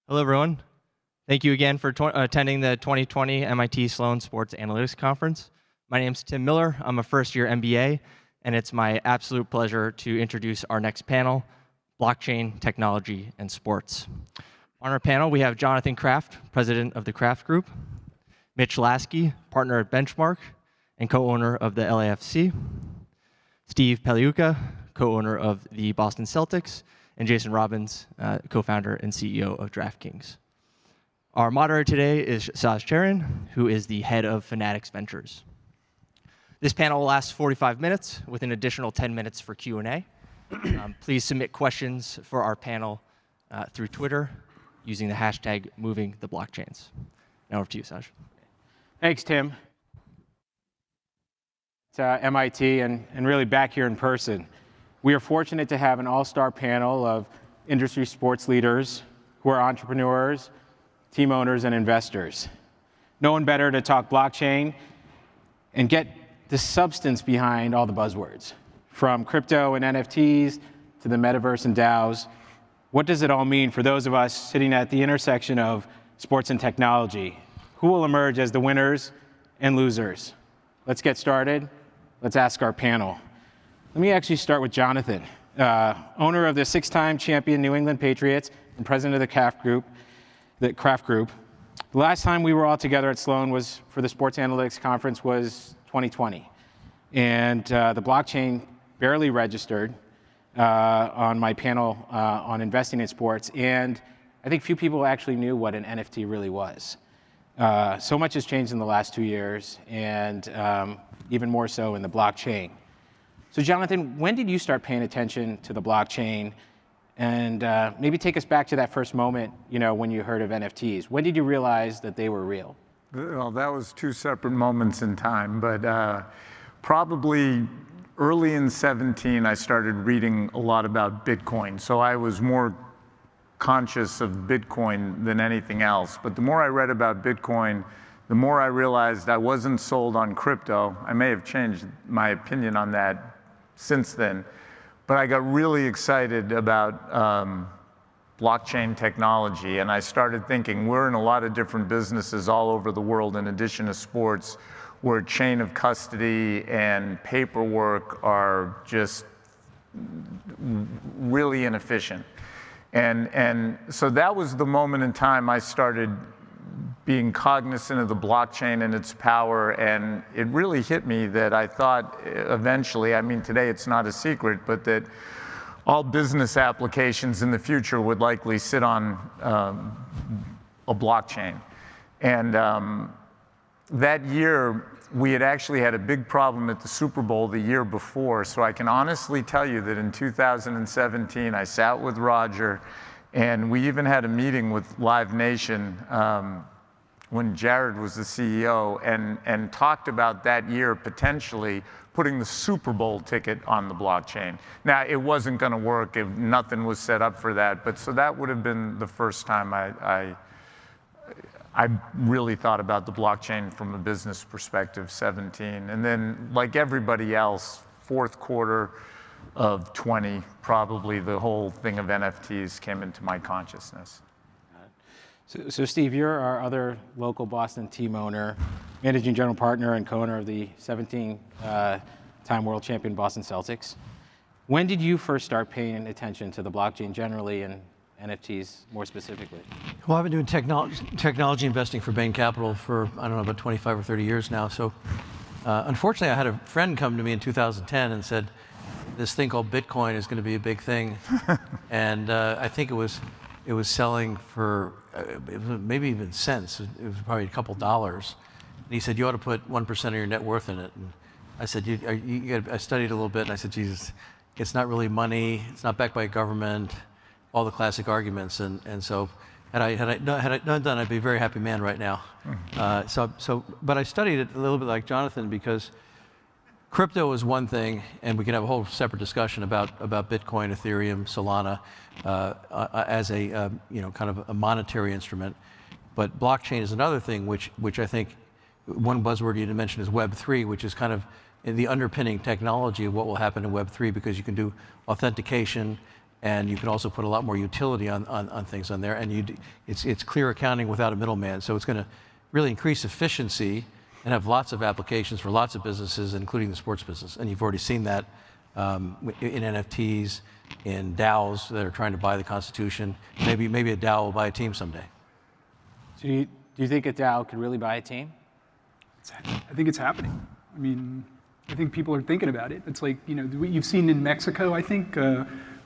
Hello, everyone. Thank you again for attending the 2020 MIT Sloan Sports Analytics Conference. My name is Tim Miller. I'm a first-year MBA, and it's my absolute pleasure to introduce our next panel, Blockchain, Technology, and Sports. On our panel, we have Jonathan Kraft, president of the Kraft Group, Mitch Lasky, partner at Benchmark and co-owner of the LAFC, Steve Paliuca, co-owner of the Boston Celtics, and Jason Robbins, co-founder and CEO of DraftKings. Our moderator today is Saj Charan, who is the head of Fanatics Ventures. This panel will last 45 minutes with an additional 10 minutes for Q&A. Please submit questions for our panel through Twitter using the hashtag #MovingTheBlockchains. Now over to you, Saj. Thanks, Tim. It's MIT and really back here in person. We are fortunate to have an all-star panel of industry sports leaders who are entrepreneurs, team owners, and investors. No one better to talk blockchain and get the substance behind all the buzzwords, from crypto and NFTs to the metaverse and DAOs. What does it all mean for those of us sitting at the intersection of sports and technology? Who will emerge as the winners and losers? Let's get started. Let's ask our panel. Let me actually start with Jonathan, owner of the six-time champion New England Patriots and president of the Kraft Group. The last time we were all together at Sloan was for the Sports Analytics Conference was 2020. And the blockchain barely registered on my panel on investing in sports. And I think few people actually knew what an NFT really was. So much has changed in the last 2 years, and even more so in the blockchain. So Jonathan, when did you start paying attention to the blockchain? And maybe take us back to that first moment, when you heard of NFTs. When did you realize that they were real? Well, that was two separate moments in time, but probably early in 2017, I started reading a lot about Bitcoin. So I was more conscious of Bitcoin than anything else. But the more I read about Bitcoin, the more I realized I wasn't sold on crypto. I may have changed my opinion on that since then, but I got really excited about blockchain technology, and I started thinking we're in a lot of different businesses all over the world in addition to sports, where chain of custody and paperwork are just really inefficient. And so that was the moment in time I started being cognizant of the blockchain and its power, and it really hit me that I thought eventually, today it's not a secret, but that all business applications in the future would likely sit on a blockchain. And that year, we had actually had a big problem at the Super Bowl the year before, so I can honestly tell you that in 2017, I sat with Roger, and we even had a meeting with Live Nation when Jared was the CEO, and talked about that year potentially putting the Super Bowl ticket on the blockchain. Now, it wasn't going to work if nothing was set up for that, but so that would have been the first time I really thought about the blockchain from a business perspective, 17. And then, like everybody else, fourth quarter of 20, probably the whole thing of NFTs came into my consciousness. So Steve, you're our other local Boston team owner, managing general partner and co-owner of the 17-time world champion Boston Celtics. When did you first start paying attention to the blockchain generally and NFTs more specifically? Well, I've been doing technology investing for Bain Capital for, about 25 or 30 years now. So unfortunately, I had a friend come to me in 2010 and said, this thing called Bitcoin is going to be a big thing. And I think it was selling for maybe even cents. It was probably a couple dollars. And he said, you ought to put 1% of your net worth in it. And I said, I studied a little bit, and I said, Jesus, it's not really money. It's not backed by a government. All the classic arguments. And so had I not done, I'd be a very happy man right now. But I studied it a little bit like Jonathan, because crypto is one thing, and we can have a whole separate discussion about Bitcoin, Ethereum, Solana as a kind of a monetary instrument. But blockchain is another thing, which I think one buzzword you didn't mention is Web3, which is kind of the underpinning technology of what will happen in Web3, because you can do authentication and you can also put a lot more utility on things on there, and it's clear accounting without a middleman. So it's going to really increase efficiency and have lots of applications for lots of businesses, including the sports business. And you've already seen that in NFTs, in DAOs that are trying to buy the Constitution. Maybe a DAO will buy a team someday. So do you think a DAO could really buy a team? I think it's happening. I mean, I think people are thinking about it. It's like, you know, what you've seen in Mexico, I think,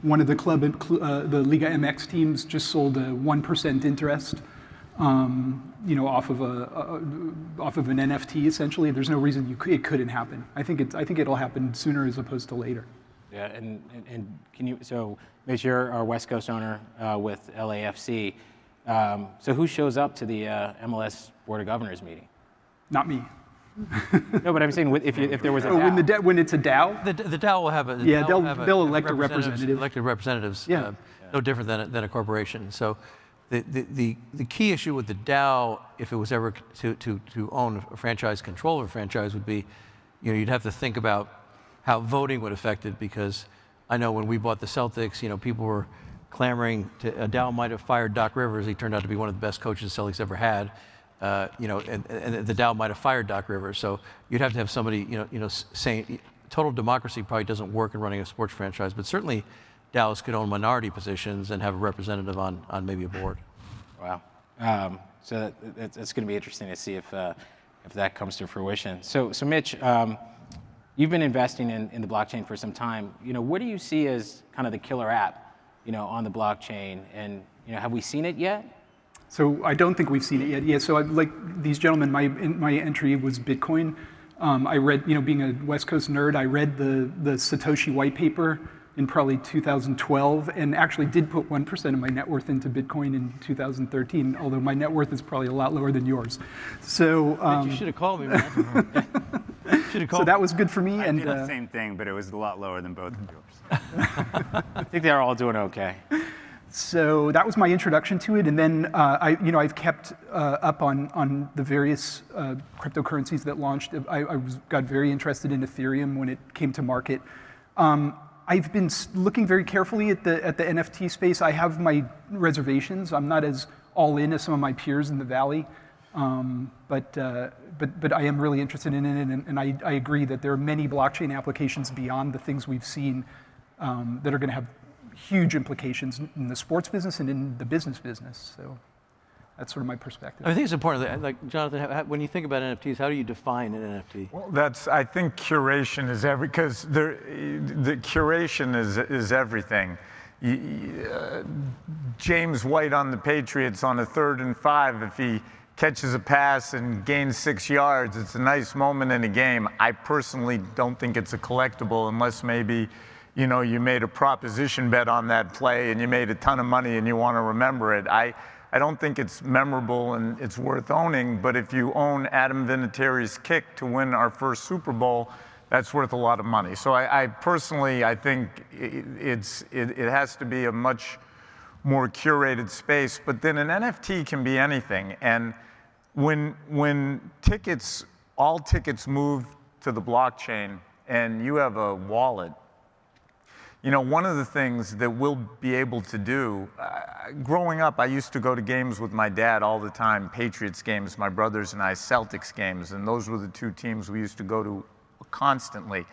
one of the the Liga MX teams just sold a 1% interest, you know, off of an NFT essentially. There's no reason it couldn't happen. I think it'll happen sooner as opposed to later. Yeah, and can you, so Mitch, you're our West Coast owner with LAFC. So who shows up to the MLS Board of Governors meeting? Not me. No, but I'm saying if there was a Oh, DAO. when it's a DAO? The DAO will have a Yeah, DAO will have they'll elect a representative. Elected representatives. Yeah. No different than a corporation. So the key issue with the DAO, if it was ever to own a franchise, control of a franchise, would be, you know, you'd have to think about how voting would affect it, because I know when we bought the Celtics, you know, people were clamoring a DAO might have fired Doc Rivers. He turned out to be one of the best coaches the Celtics ever had. You know, and the DAO might have fired Doc Rivers. So you'd have to have somebody, you know, saying total democracy probably doesn't work in running a sports franchise, but certainly DAOs could own minority positions and have a representative on maybe a board. Wow. So it's going to be interesting to see if that comes to fruition. So Mitch, you've been investing in the blockchain for some time. You know, what do you see as kind of the killer app, you know, on the blockchain? And, you know, have we seen it yet? So I don't think we've seen it yet. Yeah, so like these gentlemen, my entry was Bitcoin. I read, you know, being a West Coast nerd, I read the Satoshi white paper in probably 2012, and actually did put 1% of my net worth into Bitcoin in 2013, although my net worth is probably a lot lower than yours. So You should have called me, man. Should have called so that was good for me. I And did the same thing, but it was a lot lower than both of yours. I think they're all doing okay. so that was my introduction to it, and then I've kept up on the various cryptocurrencies that launched. Got very interested in Ethereum when it came to market. I've been looking very carefully at the NFT space. I have my reservations. I'm not as all in as some of my peers in the Valley, but I am really interested in it, and I agree that there are many blockchain applications beyond the things we've seen that are going to have huge implications in the sports business and in the business business. So that's sort of my perspective. I think it's important that, like, Jonathan, when you think about NFTs, how do you define an NFT? Well, I think curation is because the curation is everything. James White on the Patriots on a 3rd and 5, if he catches a pass and gains 6 yards, it's a nice moment in a game. I personally don't think it's a collectible unless maybe, you know, you made a proposition bet on that play and you made a ton of money and you want to remember it. I don't think it's memorable and it's worth owning, but if you own Adam Vinatieri's kick to win our first Super Bowl, that's worth a lot of money. So I personally think it has to be a much more curated space, but then an NFT can be anything. And when all tickets move to the blockchain and you have a wallet, you know, one of the things that we'll be able to do, growing up, I used to go to games with my dad all the time, Patriots games, my brothers and I, Celtics games, and those were the two teams we used to go to constantly.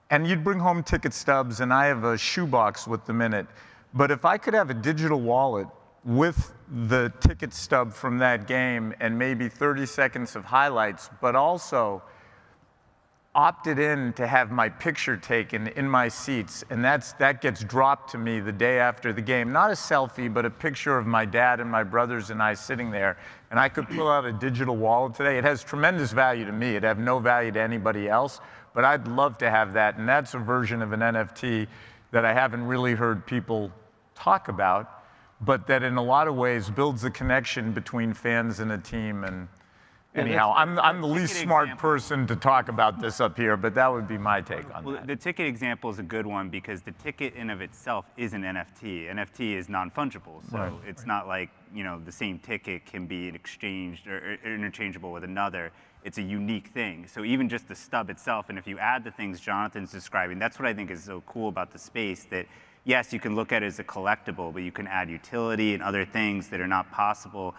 And you'd bring home ticket stubs, and I have a shoebox with them in it. But if I could have a digital wallet with the ticket stub from that game and maybe 30 seconds of highlights, but also opted in to have my picture taken in my seats, and that gets dropped to me the day after the game. Not a selfie, but a picture of my dad and my brothers and I sitting there. And I could pull out a digital wallet today. It has tremendous value to me. It'd have no value to anybody else, but I'd love to have that. And that's a version of an NFT that I haven't really heard people talk about, but that in a lot of ways builds a connection between fans and a team. And anyhow, I'm the least smart person to talk about this up here, but that would be my take on that. The ticket example is a good one because the ticket in of itself is an NFT. NFT is non-fungible, so it's not like, you know, the same ticket can be exchanged or interchangeable with another. It's a unique thing. So even just the stub itself, and if you add the things Jonathan's describing, that's what I think is so cool about the space, that yes, you can look at it as a collectible, but you can add utility and other things that are not possible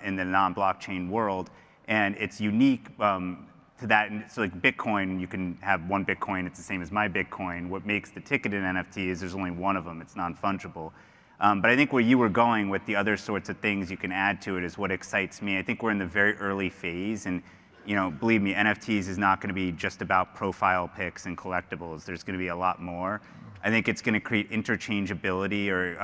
in the non-blockchain world. And it's unique to that. And so like Bitcoin, you can have one Bitcoin, it's the same as my Bitcoin. What makes the ticket an NFT is there's only one of them, it's non-fungible. But I think where you were going with the other sorts of things you can add to it is what excites me. I think we're in the very early phase, and believe me, NFTs is not going to be just about profile pics and collectibles. There's going to be a lot more. I think it's going to create interchangeability or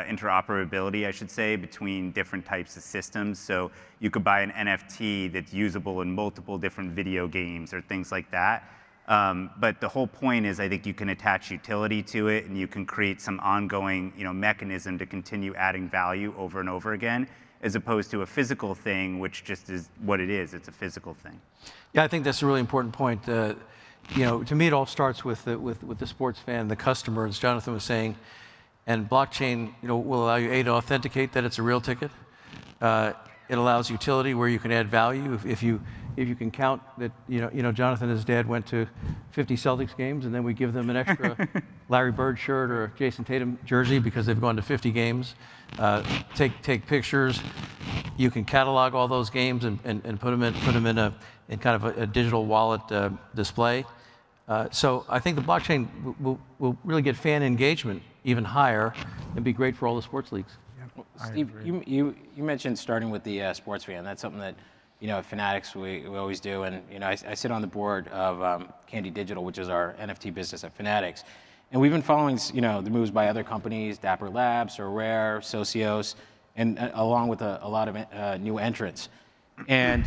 interoperability, I should say, between different types of systems. So you could buy an NFT that's usable in multiple different video games or things like that. But the whole point is I think you can attach utility to it, and you can create some ongoing mechanism to continue adding value over and over again, as opposed to a physical thing, which just is what it is. It's a physical thing. Yeah, I think that's a really important point. To me, it all starts with the sports fan, the customer, as Jonathan was saying. And blockchain, will allow you to authenticate that it's a real ticket. It allows utility where you can add value. If you can count that, Jonathan and his dad went to 50 Celtics games, and then we give them an extra Larry Bird shirt or Jason Tatum jersey because they've gone to 50 games. Take pictures. You can catalog all those games and put them in kind of a digital wallet display. So I think the blockchain will really get fan engagement even higher and be great for all the sports leagues. Well, Steve, you mentioned starting with the sports fan. That's something that at Fanatics we always do. And I sit on the board of Candy Digital, which is our NFT business at Fanatics. And we've been following the moves by other companies, Dapper Labs, or Rare, Socios, and along with a lot of new entrants. And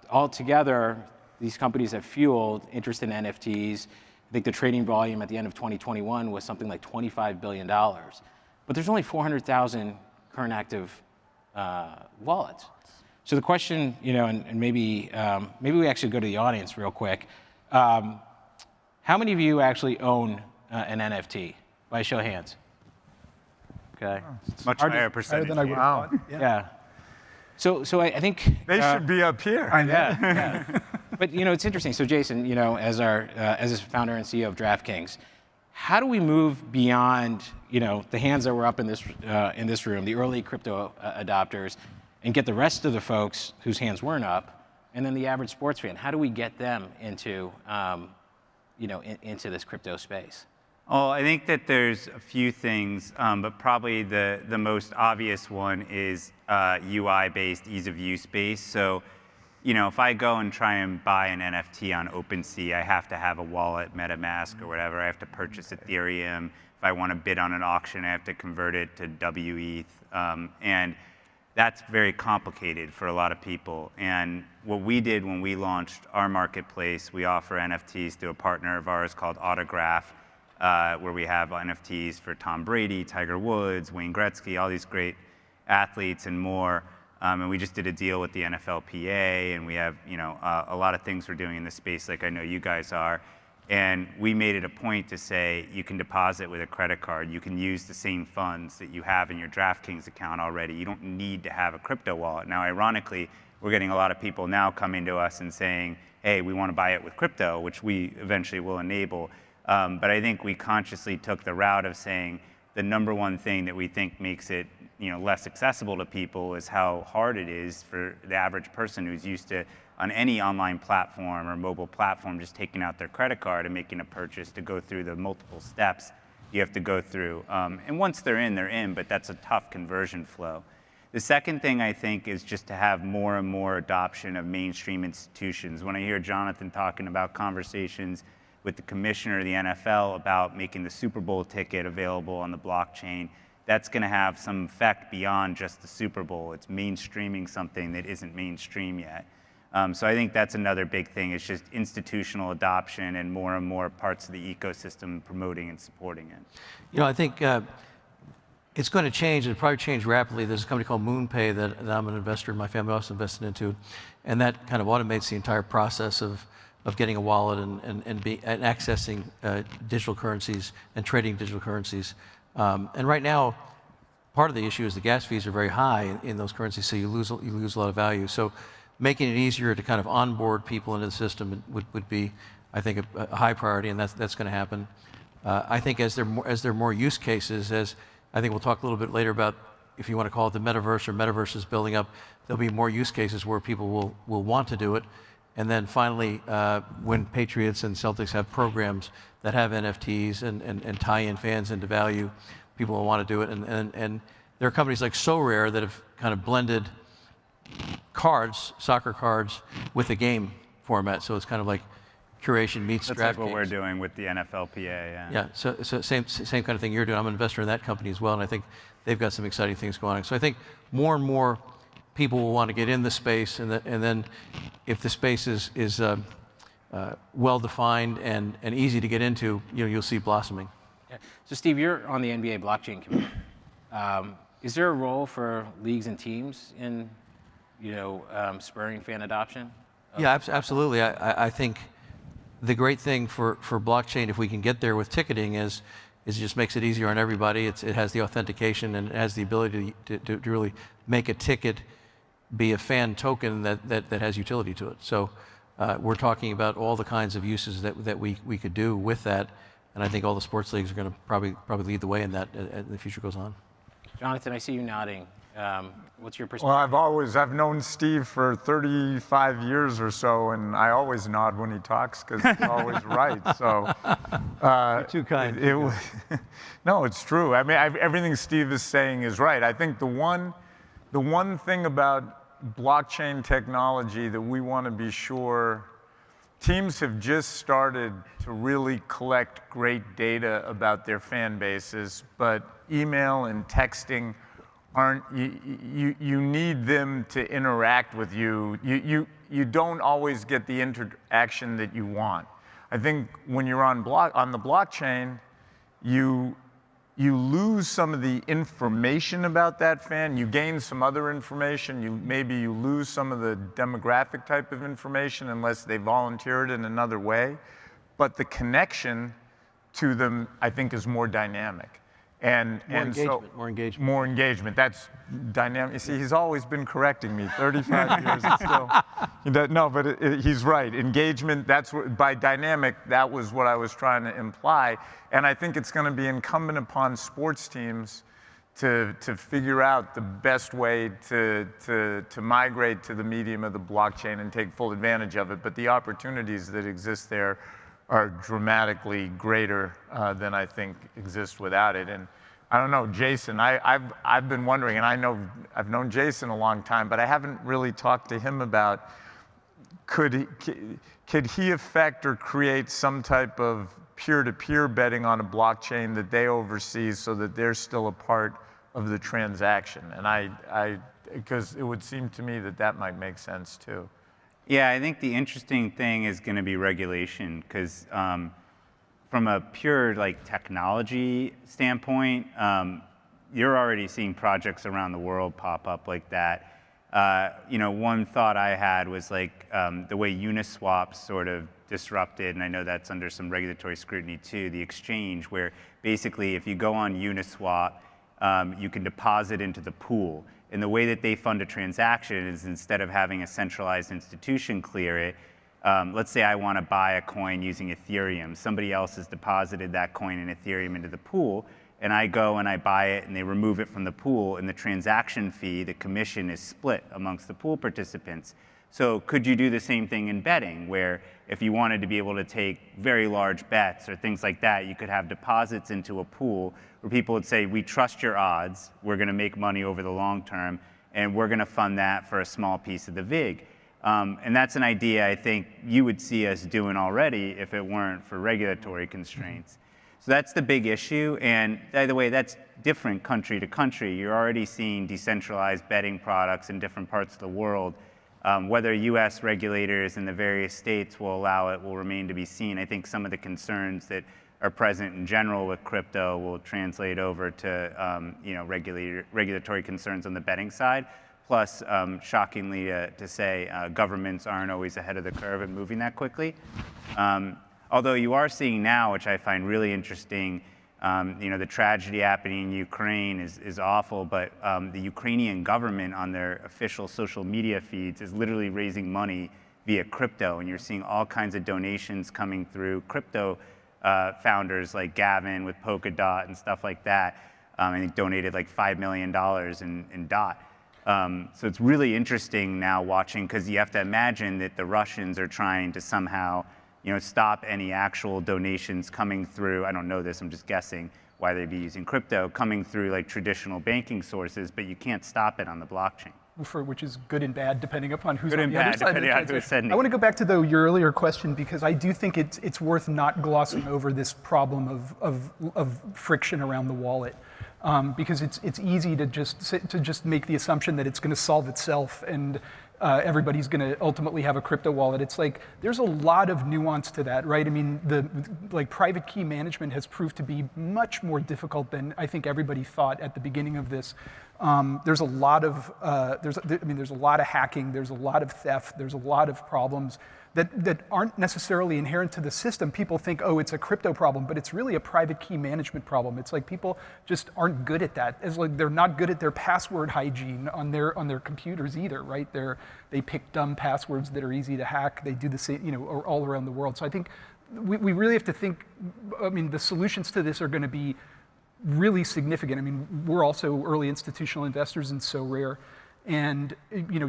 all together, these companies have fueled interest in NFTs. I think the trading volume at the end of 2021 was something like $25 billion. But there's only 400,000 current active wallets. So the question, and maybe we actually go to the audience real quick. How many of you actually own an NFT? By a show of hands. Okay. Much higher percentage. Higher than I would have thought. Yeah. So I think They should be up here. yeah. But it's interesting. So Jason, as a founder and CEO of DraftKings, how do we move beyond the hands that were up in this room, the early crypto adopters, and get the rest of the folks whose hands weren't up, and then the average sports fan? How do we get them into into this crypto space? Well, I think that there's a few things, but probably the most obvious one is UI-based, ease of use based. So, if I go and try and buy an NFT on OpenSea, I have to have a wallet, MetaMask or whatever. I have to purchase Ethereum. If I want to bid on an auction, I have to convert it to WETH. And that's very complicated for a lot of people. And what we did when we launched our marketplace, we offer NFTs through a partner of ours called Autograph, where we have NFTs for Tom Brady, Tiger Woods, Wayne Gretzky, all these great athletes and more. And we just did a deal with the NFLPA, and we have a lot of things we're doing in this space, like I know you guys are. And we made it a point to say you can deposit with a credit card. You can use the same funds that you have in your DraftKings account already. You don't need to have a crypto wallet. Now, ironically, we're getting a lot of people now coming to us and saying, hey, we want to buy it with crypto, which we eventually will enable. But I think we consciously took the route of saying the number one thing that we think makes it less accessible to people is how hard it is for the average person who's used to, on any online platform or mobile platform, just taking out their credit card and making a purchase, to go through the multiple steps you have to go through. And once they're in, but that's a tough conversion flow. The second thing I think is just to have more and more adoption of mainstream institutions. When I hear Jonathan talking about conversations with the commissioner of the NFL about making the Super Bowl ticket available on the blockchain, that's going to have some effect beyond just the Super Bowl. It's mainstreaming something that isn't mainstream yet. So I think that's another big thing. It's just institutional adoption and more parts of the ecosystem promoting and supporting it. I think it's going to change. It'll probably change rapidly. There's a company called MoonPay that I'm an investor, my family also invested into, and that kind of automates the entire process of getting a wallet and accessing digital currencies and trading digital currencies. And right now, part of the issue is the gas fees are very high in those currencies, so you lose a lot of value. So making it easier to kind of onboard people into the system would be, I think, a high priority, and that's going to happen. I think as there are more use cases, as I think we'll talk a little bit later about, if you want to call it the metaverse or metaverses building up, there'll be more use cases where people will want to do it. And then finally, when Patriots and Celtics have programs that have NFTs and tie in fans into value, people will want to do it. And there are companies like SoRare that have kind of blended cards, soccer cards, with a game format. So it's kind of like curation meets That's DraftKings. like what we're doing with the NFLPA. Yeah. Yeah, so same kind of thing you're doing. I'm an investor in that company as well, and I think they've got some exciting things going on. So I think more and more people will want to get in the space, and then if the space is well defined and easy to get into, you'll see blossoming. Yeah. So Steve, you're on the NBA blockchain committee. Is there a role for leagues and teams in, spurring fan adoption? Yeah, absolutely. I think the great thing for blockchain, if we can get there with ticketing, is it just makes it easier on everybody. It has the authentication and it has the ability to really make a ticket be a fan token that has utility to it. So we're talking about all the kinds of uses that we could do with that, and I think all the sports leagues are going to probably lead the way in that as the future goes on. Jonathan, I see you nodding. What's your perspective? Well, I've known Steve for 35 years or so, and I always nod when he talks because he's always right. So You're too kind. No, it's true. I mean, everything Steve is saying is right. I think the one thing about blockchain technology that we want to be sure, teams have just started to really collect great data about their fan bases, but email and texting aren't, you need them to interact with you. You don't always get the interaction that you want. I think when you're on the blockchain, you lose some of the information about that fan. You gain some other information. Maybe you lose some of the demographic type of information unless they volunteer it in another way. But the connection to them, I think, is more dynamic. More engagement. That's dynamic. You see, he's always been correcting me. 35 years and still. No, but he's right. Engagement. By dynamic. That was what I was trying to imply. And I think it's going to be incumbent upon sports teams to figure out the best way to migrate to the medium of the blockchain and take full advantage of it. But the opportunities that exist there are dramatically greater than I think exist without it. And I don't know, Jason, I've been wondering, and I've known Jason a long time, but I haven't really talked to him about could he affect or create some type of peer-to-peer betting on a blockchain that they oversee so that they're still a part of the transaction? And because it would seem to me that might make sense too. Yeah, I think the interesting thing is going to be regulation, because from a pure technology standpoint, you're already seeing projects around the world pop up like that. One thought I had was the way Uniswap sort of disrupted, and I know that's under some regulatory scrutiny too, the exchange, where basically if you go on Uniswap, you can deposit into the pool. And the way that they fund a transaction is, instead of having a centralized institution clear it, let's say I want to buy a coin using Ethereum. Somebody else has deposited that coin in Ethereum into the pool, and I go and I buy it, and they remove it from the pool, and the transaction fee, the commission, is split amongst the pool participants. So could you do the same thing in betting, where if you wanted to be able to take very large bets or things like that, you could have deposits into a pool where people would say, we trust your odds, we're going to make money over the long term, and we're going to fund that for a small piece of the VIG. And that's an idea I think you would see us doing already if it weren't for regulatory constraints. So that's the big issue. And by the way, that's different country to country. You're already seeing decentralized betting products in different parts of the world. Whether US regulators in the various states will allow it will remain to be seen. I think some of the concerns that are present in general with crypto will translate over to regulatory concerns on the betting side. Plus, shockingly to say, governments aren't always ahead of the curve in moving that quickly. Although you are seeing now, which I find really interesting, the tragedy happening in Ukraine is awful, but the Ukrainian government on their official social media feeds is literally raising money via crypto, and you're seeing all kinds of donations coming through crypto founders like Gavin with Polkadot and stuff like that. I think donated like $5 million in DOT. So it's really interesting now watching, because you have to imagine that the Russians are trying to somehow, stop any actual donations coming through. I don't know this, I'm just guessing why they'd be using crypto, coming through like traditional banking sources, but you can't stop it on the blockchain. Which is good and bad depending upon who's Good on and the other bad, side of the depending on who's transaction. sending I want to it. go back to your earlier question, because I do think it's worth not glossing over this problem of friction around the wallet, because it's easy to just make the assumption that it's going to solve itself and everybody's going to ultimately have a crypto wallet. It's like there's a lot of nuance to that, right? I mean, private key management has proved to be much more difficult than I think everybody thought at the beginning of this. There's a lot of there's a lot of hacking. There's a lot of theft. There's a lot of problems that aren't necessarily inherent to the system. People think, oh, it's a crypto problem, but it's really a private key management problem. It's like people just aren't good at that. It's like they're not good at their password hygiene on their computers either, right? They pick dumb passwords that are easy to hack. They do the same, all around the world. So I think we really have to think. I mean, the solutions to this are going to be really significant. I mean, we're also early institutional investors in SoRare, and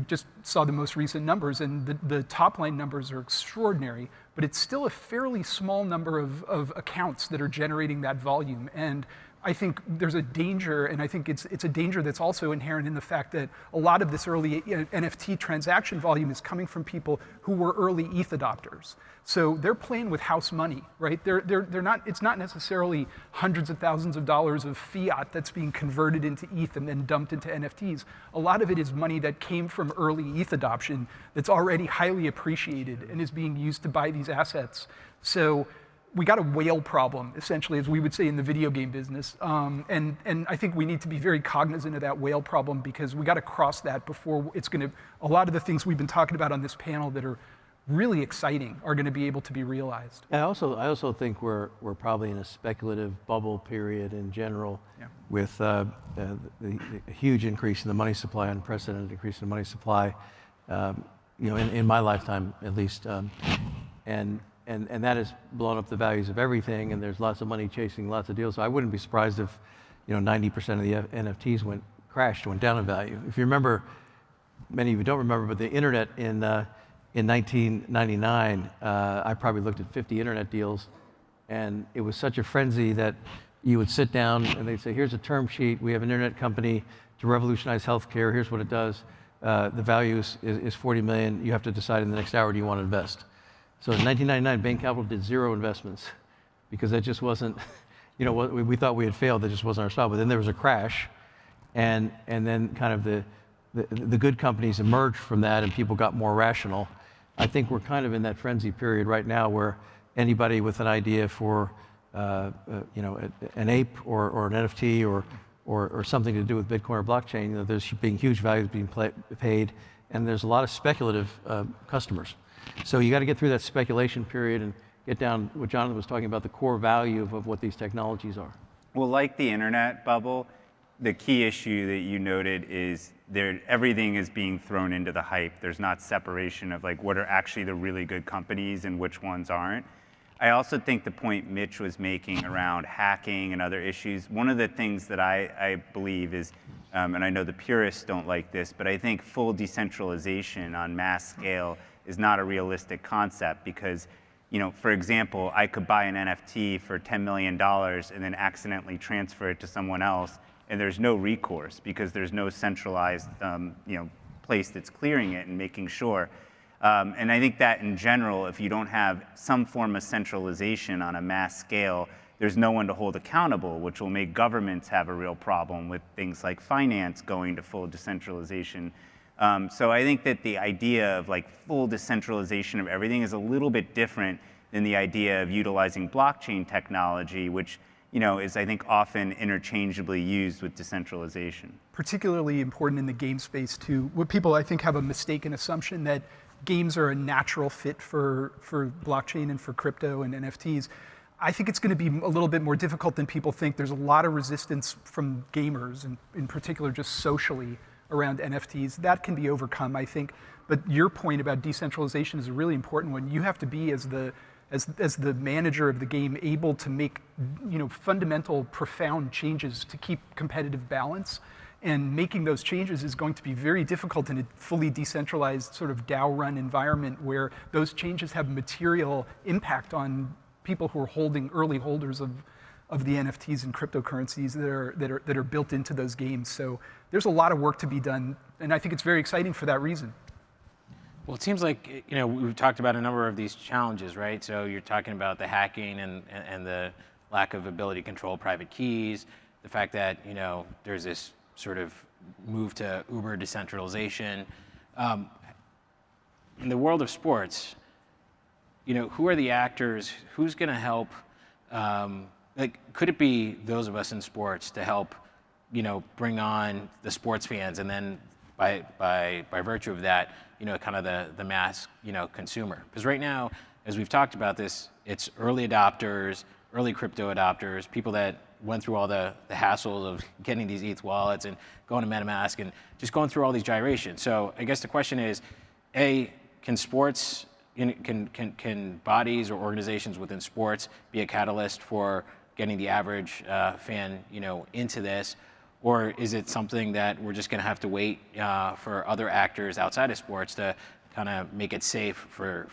just saw the most recent numbers, and the top line numbers are extraordinary, but it's still a fairly small number of accounts that are generating that volume. And I think there's a danger, and I think it's a danger that's also inherent in the fact that a lot of this early NFT transaction volume is coming from people who were early ETH adopters. So they're playing with house money, right? They're not. It's not necessarily hundreds of thousands of dollars of fiat that's being converted into ETH and then dumped into NFTs. A lot of it is money that came from early ETH adoption that's already highly appreciated and is being used to buy these assets. So we got a whale problem, essentially, as we would say in the video game business. And I think we need to be very cognizant of that whale problem, because we got to cross that before it's going to, a lot of the things we've been talking about on this panel that are really exciting are going to be able to be realized. I also think we're probably in a speculative bubble period in general, with the huge increase in the money supply, unprecedented increase in the money supply, in my lifetime at least, and that has blown up the values of everything, and there's lots of money chasing lots of deals. So I wouldn't be surprised if 90% of the NFTs went down in value. If you remember, many of you don't remember, but the internet in 1999, I probably looked at 50 internet deals, and it was such a frenzy that you would sit down and they'd say, here's a term sheet, we have an internet company to revolutionize healthcare, here's what it does, the value is 40 million, you have to decide in the next hour, do you want to invest? So in 1999, Bain Capital did 0 investments, because that just wasn't, we thought we had failed, that just wasn't our style. But then there was a crash, and then kind of the good companies emerged from that, and people got more rational. I think we're kind of in that frenzy period right now, where anybody with an idea for an ape or an NFT or something to do with Bitcoin or blockchain, there's being huge values being paid, and there's a lot of speculative customers. So you got to get through that speculation period and get down what Jonathan was talking about, the core value of what these technologies are. Well, like the internet bubble, the key issue that you noted is everything is being thrown into the hype. There's not separation of like what are actually the really good companies and which ones aren't. I also think the point Mitch was making around hacking and other issues, one of the things that I believe is, and I know the purists don't like this, but I think full decentralization on mass scale is not a realistic concept, because, for example, I could buy an NFT for $10 million and then accidentally transfer it to someone else, and there's no recourse because there's no centralized, place that's clearing it and making sure. And I think that in general, if you don't have some form of centralization on a mass scale, there's no one to hold accountable, which will make governments have a real problem with things like finance going to full decentralization. So I think that the idea of like full decentralization of everything is a little bit different than the idea of utilizing blockchain technology, which is, I think, often interchangeably used with decentralization. Particularly important in the game space too. What people, I think, have a mistaken assumption that games are a natural fit for blockchain and for crypto and NFTs. I think it's going to be a little bit more difficult than people think. There's a lot of resistance from gamers, and in particular just socially, around NFTs. That can be overcome, I think. But your point about decentralization is a really important one. You have to be, as as the manager of the game, able to make fundamental, profound changes to keep competitive balance. And making those changes is going to be very difficult in a fully decentralized sort of DAO-run environment where those changes have material impact on people who are early holders of the NFTs and cryptocurrencies that are built into those games. So there's a lot of work to be done, and I think it's very exciting for that reason. Well, it seems like we've talked about a number of these challenges, right? So you're talking about the hacking and the lack of ability to control private keys, the fact that there's this sort of move to uber decentralization. In the world of sports, who are the actors? Who's going to help? Could it be those of us in sports to help, bring on the sports fans, and then by virtue of that, kind of the mass, consumer? Because right now, as we've talked about this, it's early adopters, early crypto adopters, people that went through all the hassles of getting these ETH wallets and going to MetaMask and just going through all these gyrations. So I guess the question is, can sports, can bodies or organizations within sports be a catalyst for getting the average fan, into this? Or is it something that we're just going to have to wait for other actors outside of sports to kind of make it safe for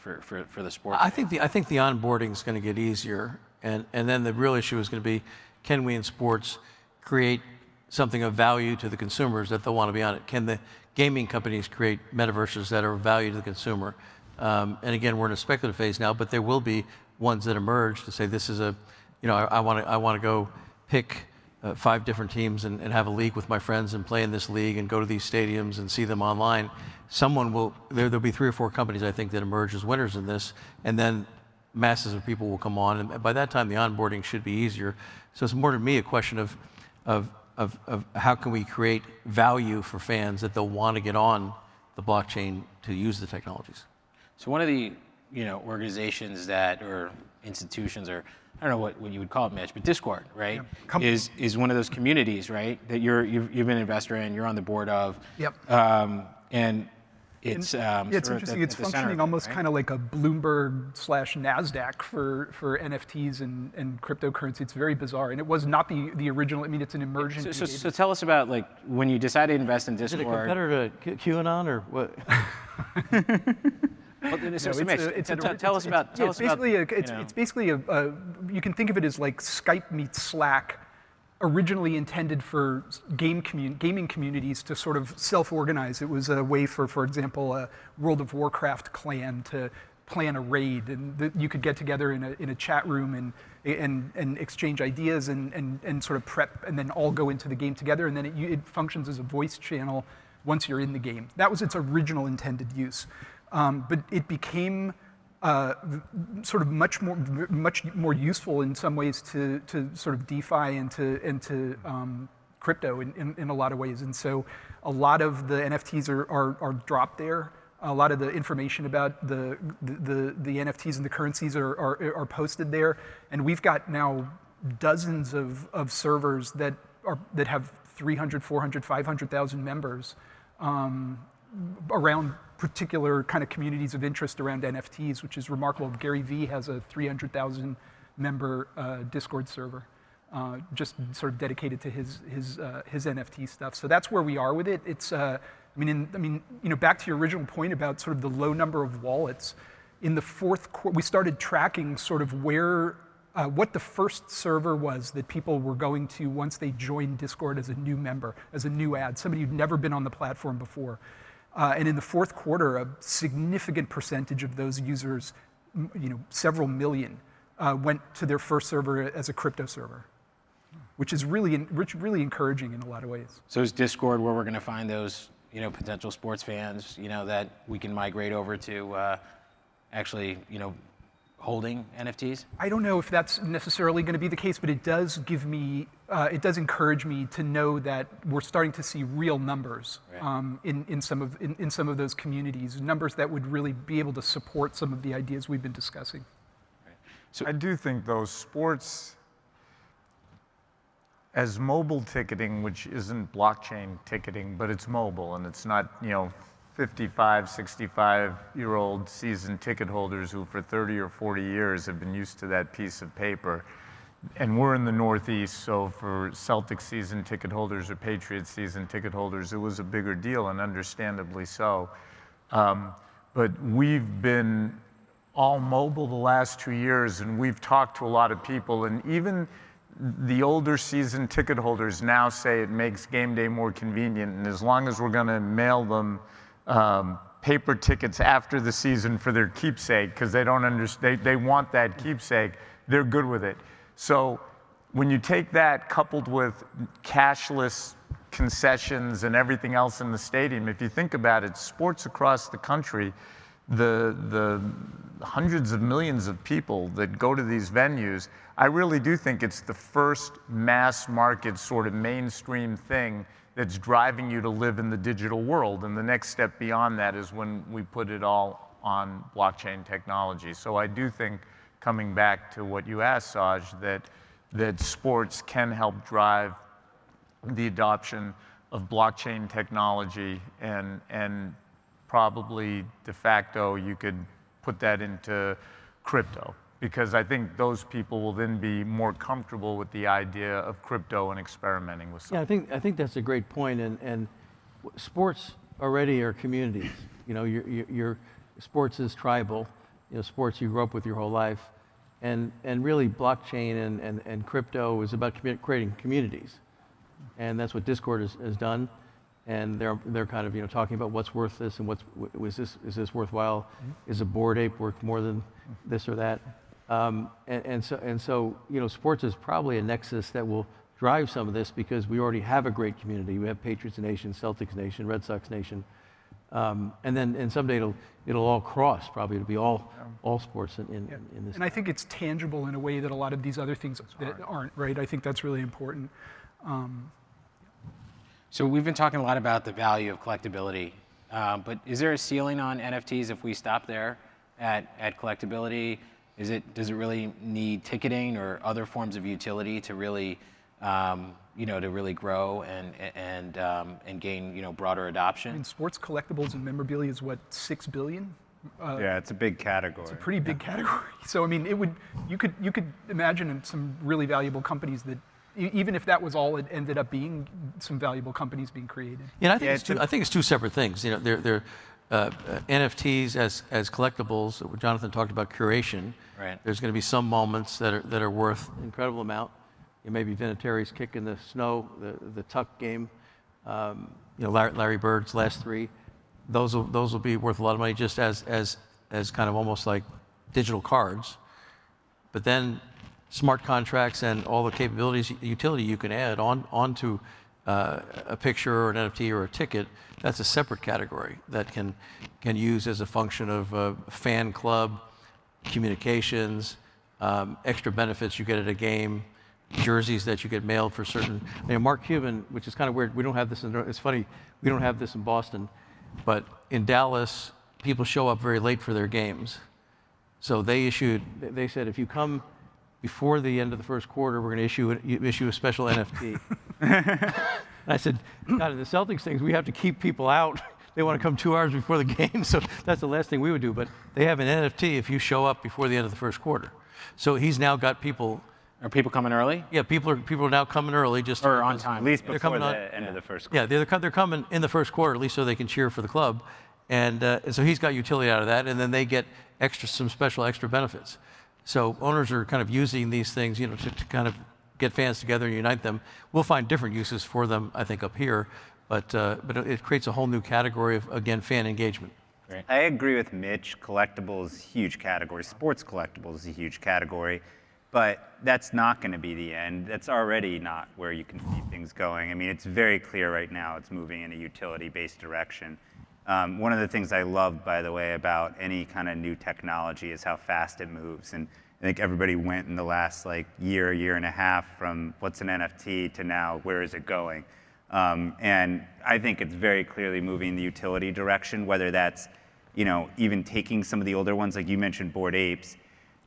the sport? I think the onboarding is going to get easier, and then the real issue is going to be, can we in sports create something of value to the consumers that they'll want to be on it? Can the gaming companies create metaverses that are of value to the consumer? And again, we're in a speculative phase now, but there will be ones that emerge to say, this is I want to go pick 5 different teams and have a league with my friends and play in this league and go to these stadiums and see them online. There'll be 3 or 4 companies, I think, that emerge as winners in this, and then masses of people will come on, and by that time the onboarding should be easier. So it's more to me a question of how can we create value for fans that they'll want to get on the blockchain to use the technologies. So one of the organizations or institutions, or I don't know what you would call it, Mitch, but Discord, right, is one of those communities, right, that you've been an investor in, you're on the board of. Yep. And it's it's interesting. It's functioning almost kind of like a Bloomberg/NASDAQ for NFTs and cryptocurrency. It's very bizarre, and it was not the original. I mean, it's an emergent. So tell us about when you decided to invest in Discord. Is it a competitor to QAnon or what? Well, tell us about. It's basically you can think of it as like Skype meets Slack, originally intended for gaming communities to sort of self-organize. It was a way for example, a World of Warcraft clan to plan a raid, and you could get together in a chat room and exchange ideas and sort of prep, and then all go into the game together, and then it functions as a voice channel once you're in the game. That was its original intended use. But it became sort of much more useful in some ways to sort of DeFi and to crypto in a lot of ways. And so a lot of the NFTs are dropped there. A lot of the information about the NFTs and the currencies are posted there. And we've got now dozens of servers that have 300, 400, 500,000 members around particular kind of communities of interest around NFTs, which is remarkable. Gary Vee has a 300,000 member Discord server, just sort of dedicated to his NFT stuff. So that's where we are with it. It's, back to your original point about sort of the low number of wallets. In the fourth quarter, we started tracking sort of what the first server was that people were going to once they joined Discord as a new member, as a new ad, somebody who'd never been on the platform before. And in the fourth quarter, a significant percentage of those users, several million, went to their first server as a crypto server, which is really encouraging in a lot of ways. So is Discord where we're going to find those, potential sports fans, that we can migrate over to actually, holding NFTs? I don't know if that's necessarily going to be the case, but it does give me, it does encourage me to know that we're starting to see real numbers in some of those communities, numbers that would really be able to support some of the ideas we've been discussing. Right. So I do think those sports, as mobile ticketing, which isn't blockchain ticketing, but it's mobile and it's not, 55, 65-year-old season ticket holders who for 30 or 40 years have been used to that piece of paper. And we're in the Northeast, so for Celtics season ticket holders or Patriots season ticket holders, it was a bigger deal, and understandably so. But we've been all mobile the last 2 years, and we've talked to a lot of people, and even the older season ticket holders now say it makes game day more convenient, and as long as we're going to mail them paper tickets after the season for their keepsake, because they don't understand, they want that keepsake, they're good with it. So when you take that coupled with cashless concessions and everything else in the stadium, if you think about it, sports across the country, the hundreds of millions of people that go to these venues, I really do think it's the first mass market sort of mainstream thing that's driving you to live in the digital world. And the next step beyond that is when we put it all on blockchain technology. So I do think, coming back to what you asked, Saj, that sports can help drive the adoption of blockchain technology, and probably de facto you could put that into crypto, because I think those people will then be more comfortable with the idea of crypto and experimenting with something. Yeah, I think that's a great point, and sports already are communities. You know, your sports is tribal. You know, sports you grew up with your whole life, and really blockchain and crypto is about creating communities, and that's what Discord has done, and they're kind of, you know, talking about what's worth this and is this worthwhile? Is a Bored Ape worth more than this or that? And so you know, sports is probably a nexus that will drive some of this, because we already have a great community. We have Patriots Nation, Celtics Nation, Red Sox Nation. And someday it'll all cross. Probably it'll be all sports in this. And I think it's tangible in a way that a lot of these other things that aren't, right? I think that's really important. So we've been talking a lot about the value of collectability, but is there a ceiling on NFTs if we stop there at collectability? Does it really need ticketing or other forms of utility to really you know, to really grow and gain, you know, broader adoption? And sports collectibles and memorabilia is what, 6 billion? Yeah, it's a big category. It's a pretty big category. So I mean, you could imagine some really valuable companies that, even if that was all it ended up being, some valuable companies being created. Yeah, I think it's two separate things. You know, they're NFTs as collectibles. Jonathan talked about curation. Right. There's going to be some moments that are worth an incredible amount. Maybe Vinatieri's kick in the snow, the tuck game. You know, Larry Bird's last three. Those will be worth a lot of money, just as kind of almost like digital cards. But then smart contracts and all the capabilities, utility you can add onto a picture or an NFT or a ticket, that's a separate category that can use as a function of fan club, communications, extra benefits you get at a game, jerseys that you get mailed for certain. I mean, Mark Cuban, which is kind of weird, we don't have this it's funny, we don't have this in Boston, but in Dallas, people show up very late for their games. So they said, if you come before the end of the first quarter, we're going to issue a special NFT. And I said, God, in the Celtics things, we have to keep people out. They want to come 2 hours before the game, so that's the last thing we would do. But they have an NFT if you show up before the end of the first quarter. So he's now got people. Are people coming early? Yeah, people are now coming early just or on time. At least They're before coming the end of the first quarter. Yeah, they're coming in the first quarter, at least so they can cheer for the club. And so he's got utility out of that, and then they get some special extra benefits. So owners are kind of using these things, you know, to kind of get fans together and unite them. We'll find different uses for them, I think, up here, but it creates a whole new category of, again, fan engagement. Great. I agree with Mitch. Collectibles, huge category. Sports collectibles is a huge category, but that's not going to be the end. That's already not where you can see things going. I mean, it's very clear right now it's moving in a utility-based direction. One of the things I love, by the way, about any kind of new technology is how fast it moves. And I think everybody went in the last year and a half from what's an NFT to now where is it going. And I think it's very clearly moving in the utility direction, whether that's, you know, even taking some of the older ones, like you mentioned Bored Apes.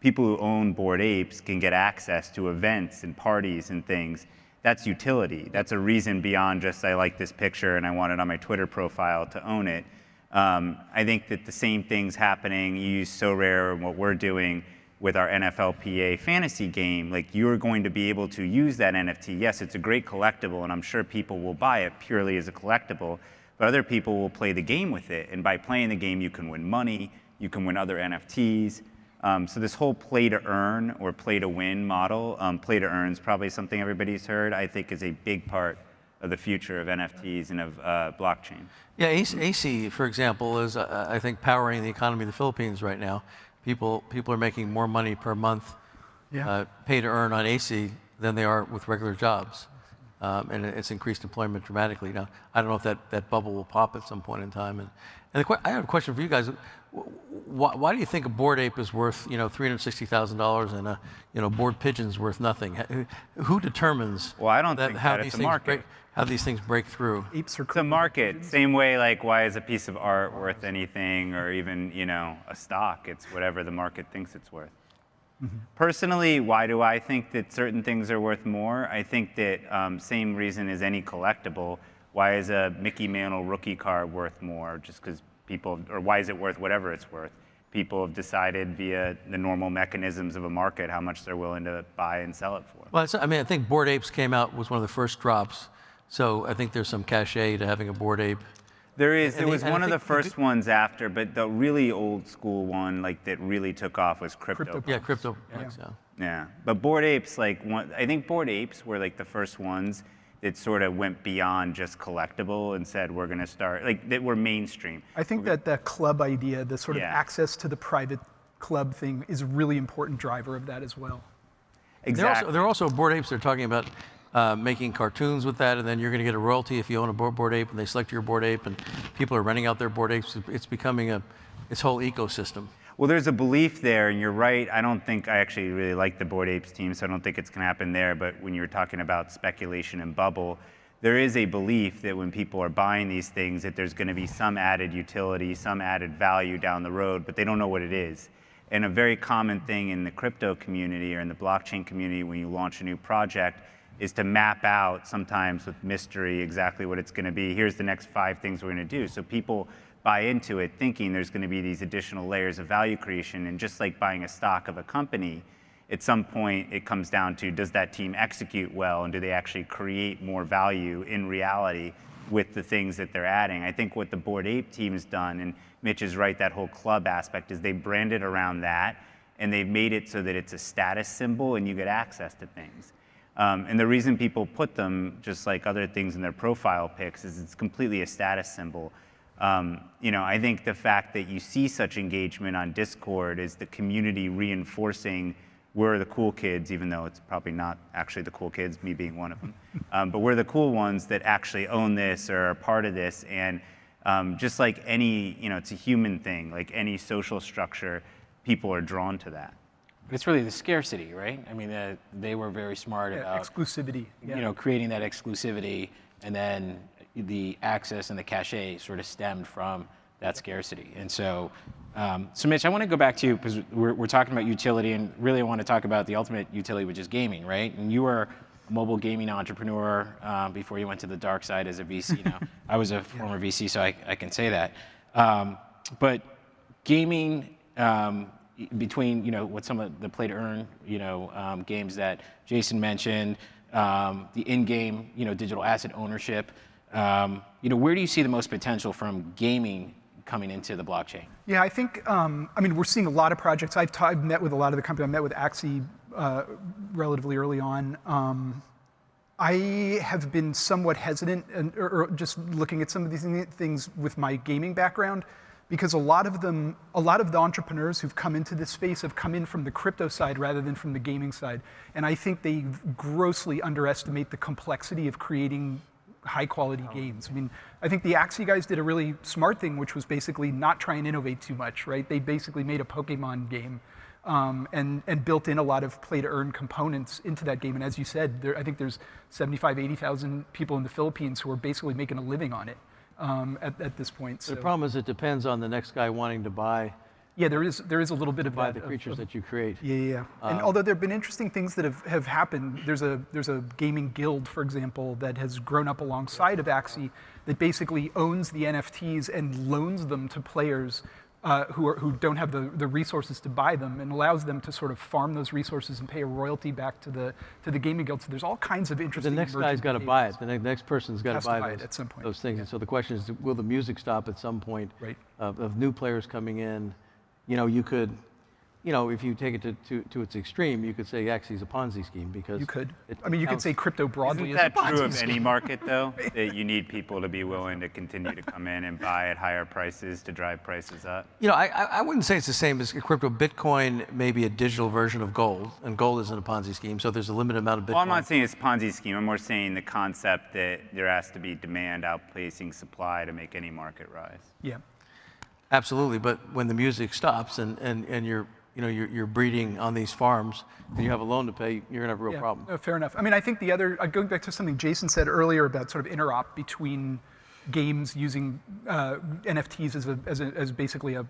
People who own Bored Apes can get access to events and parties and things. That's utility. That's a reason beyond just I like this picture and I want it on my Twitter profile to own it. I think that the same thing's happening. You use SoRare and what we're doing with our NFLPA fantasy game. Like, you're going to be able to use that NFT. Yes, it's a great collectible, and I'm sure people will buy it purely as a collectible, but other people will play the game with it. And by playing the game, you can win money, you can win other NFTs. So this whole play to earn or play to win model, play to earn is probably something everybody's heard, I think is a big part of the future of NFTs and of blockchain. Yeah, AC, for example, is I think powering the economy of the Philippines right now. People are making more money per month, pay to earn on AC than they are with regular jobs, and it's increased employment dramatically. Now, I don't know if that bubble will pop at some point in time. And I have a question for you guys. Why do you think a Bored Ape is worth $360,000 and a Bored Pigeon's worth nothing? Who determines? Well, I don't think that it's a market. How these things break through? Apes are It's a market. Same way, like, why is a piece of art worth anything, or even a stock? It's whatever the market thinks it's worth. Personally, why do I think that certain things are worth more? I think that same reason as any collectible. Why is a Mickey Mantle rookie card worth more? Just because people, or why is it worth whatever it's worth? People have decided via the normal mechanisms of a market how much they're willing to buy and sell it for. Well, I think Bored Apes was one of the first drops. So I think there's some cachet to having a Bored Ape. There is. It was and one I of the think first ones after, but the really old school one, like, that really took off was Crypto. Yeah, crypto. Yeah, but Bored Apes, I think Bored Apes were like the first ones that sort of went beyond just collectible and said we're going to start, like, that were mainstream. I think that the club idea, the sort of Yeah. access to the private club thing, is a really important driver of that as well. Exactly. There are also Bored Apes that are talking about making cartoons with that, and then you're going to get a royalty if you own a Bored Ape, and they select your Bored Ape, and people are renting out their Bored Apes. It's becoming its whole ecosystem. Well, there's a belief there, and you're right. I don't think I actually really like the Bored Apes team, so I don't think it's going to happen there. But when you're talking about speculation and bubble, there is a belief that when people are buying these things, that there's going to be some added utility, some added value down the road, but they don't know what it is. And a very common thing in the crypto community or in the blockchain community when you launch a new project is to map out, sometimes with mystery, exactly what it's going to be. Here's the next 5 things we're going to do. So people buy into it thinking there's going to be these additional layers of value creation. And just like buying a stock of a company, at some point it comes down to, does that team execute well, and do they actually create more value in reality with the things that they're adding? I think what the Bored Ape team has done, and Mitch is right, that whole club aspect, is they branded around that, and they've made it so that it's a status symbol and you get access to things. And the reason people put them, just like other things in their profile pics, is it's completely a status symbol. I think the fact that you see such engagement on Discord is the community reinforcing we're the cool kids, even though it's probably not actually the cool kids, me being one of them. But we're the cool ones that actually own this or are part of this. And just like any, it's a human thing, like any social structure, people are drawn to that. But it's really the scarcity, right? I mean, they were very smart about Exclusivity. Yeah. creating that exclusivity, and then the access and the cachet sort of stemmed from that scarcity. And so, Mitch, I want to go back to you because we're talking about utility, and really I want to talk about the ultimate utility, which is gaming, right? And you were a mobile gaming entrepreneur before you went to the dark side as a VC. Now, I was a former VC, so I can say that. But gaming, between what some of the play to earn games that Jason mentioned, the in-game digital asset ownership, where do you see the most potential from gaming coming into the blockchain? Yeah, I think, we're seeing a lot of projects. I've met with a lot of the companies. I met with Axie relatively early on. I have been somewhat hesitant, or just looking at some of these things with my gaming background, because a lot of the entrepreneurs who've come into this space have come in from the crypto side rather than from the gaming side. And I think they grossly underestimate the complexity of creating high quality games. I think the Axie guys did a really smart thing, which was basically not try and innovate too much, right? They basically made a Pokemon game and built in a lot of play to earn components into that game. And as you said, I think there's 75, 80,000 people in the Philippines who are basically making a living on it. At this point. The problem is it depends on the next guy wanting to buy Yeah, there is a little bit of by that. the creatures that you create. Yeah. And although there have been interesting things that have happened, there's a gaming guild, for example, that has grown up alongside of Axie that basically owns the NFTs and loans them to players who don't have the resources to buy them, and allows them to sort of farm those resources and pay a royalty back to the gaming guild. So there's all kinds of The interesting. next emergent guy's got to buy it. behaviors. The next person's got Has to to buy buy it those, at some point. those things. And so the question is, will the music stop at some point Right. of new players coming in? You know, you could, you know, if you take it to its extreme, you could say Axie's a Ponzi scheme because You could. it I mean, you could counts- say crypto broadly Isn't is a that true Ponzi of any scheme. market, though? That you need people to be willing to continue to come in and buy at higher prices to drive prices up? You know, I wouldn't say it's the same as crypto. Bitcoin may be a digital version of gold, and gold isn't a Ponzi scheme, so there's a limited amount of Bitcoin. Well, I'm not saying it's a Ponzi scheme. I'm more saying the concept that there has to be demand outpacing supply to make any market rise. Yeah. Absolutely, but when the music stops and you're breeding on these farms and you have a loan to pay, you're gonna have a real problem. No, fair enough. I mean, I think the other, going back to something Jason said earlier about sort of interop between games using NFTs as basically a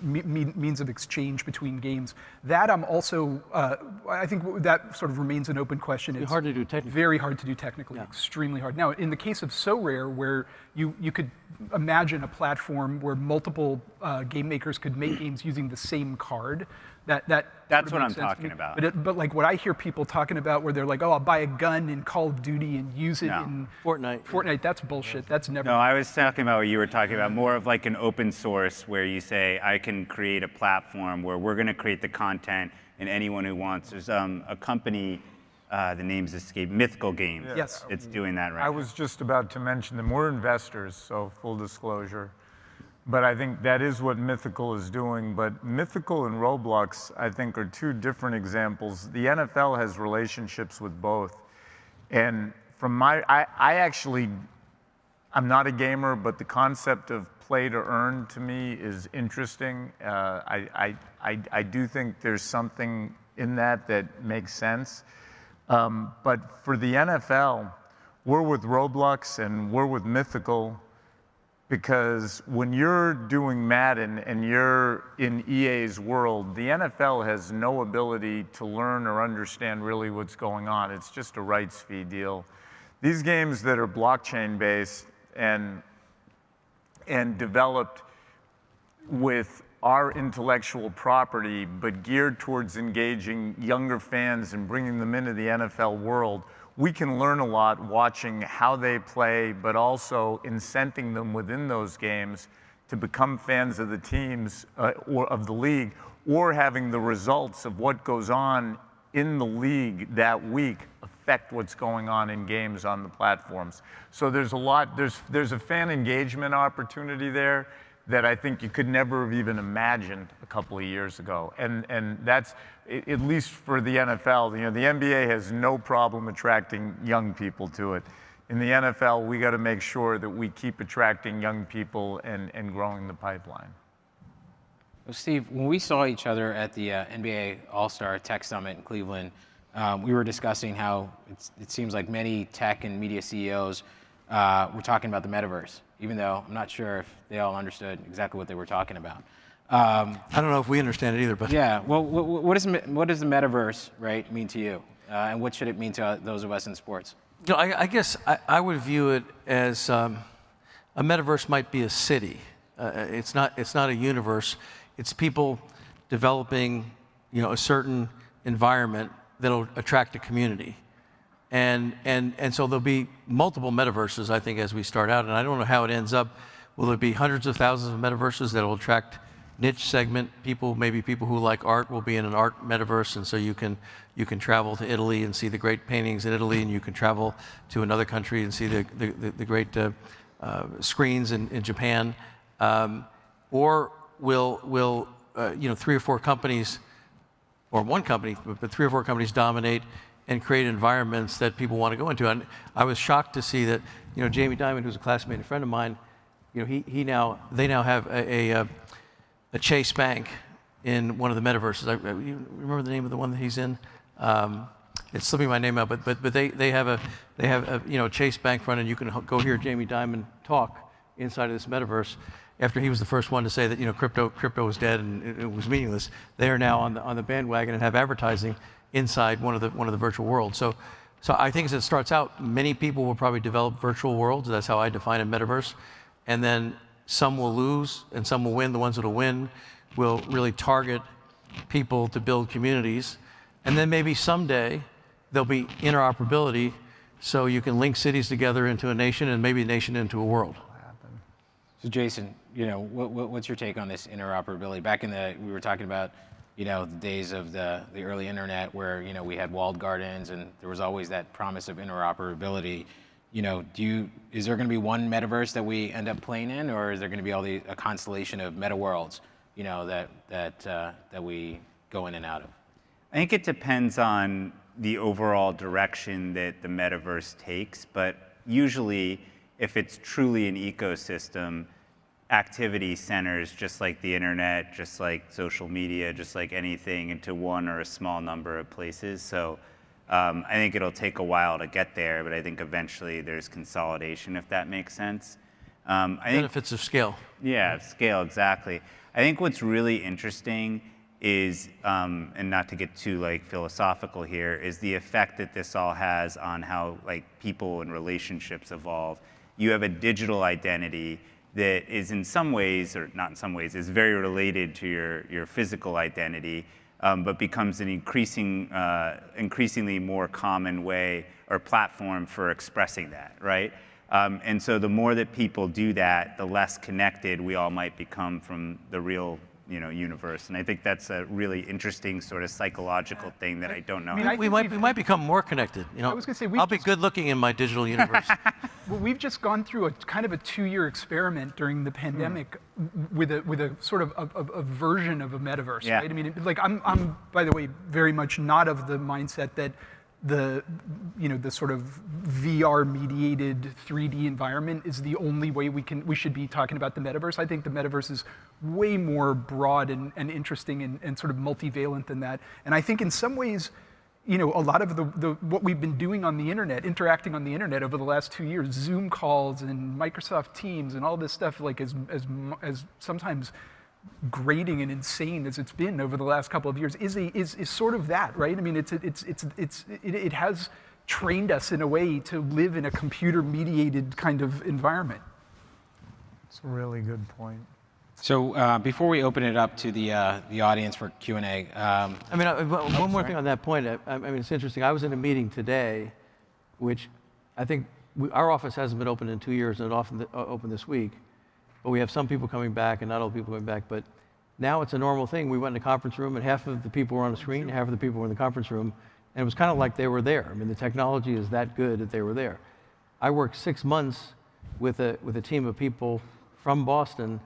means of exchange between games. That I'm also, I think that sort of remains an open question. It's hard to do technically. Very hard to do technically, extremely hard. Now, in the case of SoRare, where you could imagine a platform where multiple game makers could make games using the same card, that's That's sort of what makes I'm sense to talking me. about. But like what I hear people talking about, where they're like, "Oh, I'll buy a gun in Call of Duty and use it No. in Fortnite. That's bullshit. That's never. No, I was talking about what you were talking about, more of like an open source where you say, I can create a platform where we're going to create the content and anyone who wants. There's a company, the name's escaped, Mythical Games. Yes. It's doing that right I now. was just about to mention them. We're investors, so full disclosure. But I think that is what Mythical is doing. But Mythical and Roblox, I think, are two different examples. The NFL has relationships with both. And from I'm not a gamer, but the concept of play to earn to me is interesting. I do think there's something in that makes sense. But for the NFL, we're with Roblox and we're with Mythical, because when you're doing Madden and you're in EA's world, the NFL has no ability to learn or understand really what's going on. It's just a rights fee deal. These games that are blockchain based and developed with our intellectual property, but geared towards engaging younger fans and bringing them into the NFL world, we can learn a lot watching how they play, but also incenting them within those games to become fans of the teams or of the league, or having the results of what goes on in the league that week affect what's going on in games on the platforms. So there's a lot, there's a fan engagement opportunity there that I think you could never have even imagined a couple of years ago. And that's, at least for the NFL, the NBA has no problem attracting young people to it. In the NFL, we got to make sure that we keep attracting young people and growing the pipeline. Well, Steve, when we saw each other at the NBA All-Star Tech Summit in Cleveland, we were discussing how it seems like many tech and media CEOs were talking about the metaverse, even though I'm not sure if they all understood exactly what they were talking about. I don't know if we understand it either, but Yeah, well, what does the metaverse, right, mean to you? And what should it mean to those of us in sports? you know, I guess I would view it as a metaverse might be a city. It's not a universe. It's people developing, a certain environment that'll attract a community. And so there'll be multiple metaverses, I think, as we start out. And I don't know how it ends up. Will there be hundreds of thousands of metaverses that will attract niche segment people? Maybe people who like art will be in an art metaverse, and so you can travel to Italy and see the great paintings in Italy, and you can travel to another country and see the great screens in Japan. Or will 3 or 4 companies, or one company, but 3 or 4 companies dominate and create environments that people want to go into? And I was shocked to see that, Jamie Dimon, who's a classmate and a friend of mine, they now have a Chase Bank in one of the metaverses. You remember the name of the one that he's in? It's slipping my name out, but they have a Chase Bank front, and you can go hear Jamie Dimon talk inside of this metaverse. after he was the first one to say that crypto was dead and it was meaningless, they are now on the bandwagon and have advertising inside one of the virtual worlds. So I think as it starts out, many people will probably develop virtual worlds. That's how I define a metaverse. And then some will lose and some will win. The ones that will win will really target people to build communities. And then maybe someday there'll be interoperability so you can link cities together into a nation and maybe a nation into a world. So Jason, what's your take on this interoperability? Back we were talking about, the days of the early internet where, we had walled gardens and there was always that promise of interoperability. Is there going to be one metaverse that we end up playing in, or is there going to be a constellation of meta worlds, that we go in and out of? I think it depends on the overall direction that the metaverse takes, but usually if it's truly an ecosystem, activity centers just like the internet, just like social media, just like anything into one or a small number of places. So I think it'll take a while to get there, but I think eventually there's consolidation, if that makes sense. Benefits of scale. Yeah, scale, exactly. I think what's really interesting is, and not to get too philosophical here, is the effect that this all has on how people and relationships evolve. You have a digital identity that is in some ways, or not in some ways, is very related to your physical identity, but becomes an increasingly more common way or platform for expressing that, right? And so the more that people do that, the less connected we all might become from the real universe. And I think that's a really interesting sort of psychological thing that I don't know. We might become more connected. I was going to say, I'll be good looking in my digital universe. Well, we've just gone through a kind of a 2-year experiment during the pandemic with a sort of a version of a metaverse, Yeah. right? I mean, I'm by the way very much not of the mindset that the sort of VR mediated 3D environment is the only way we should be talking about the metaverse. I think the metaverse is way more broad and interesting and sort of multivalent than that. And I think in some ways, a lot of what we've been doing on the internet, interacting on the internet over the last 2 years, Zoom calls and Microsoft Teams and all this stuff, as sometimes grating and insane as it's been over the last couple of years, is sort of that, right? I mean, it has trained us in a way to live in a computer-mediated kind of environment. It's a really good point. So before we open it up to the audience for Q&A, one more thing on that point. I mean, it's interesting. I was in a meeting today, which I think our office hasn't been open in 2 years, and it opened this week. But we have some people coming back and not all people coming back. But now it's a normal thing. We went in the conference room and half of the people were on the screen, half of the people were in the conference room. And it was kind of like they were there. I mean, the technology is that good that they were there. I worked 6 months with a team of people from Boston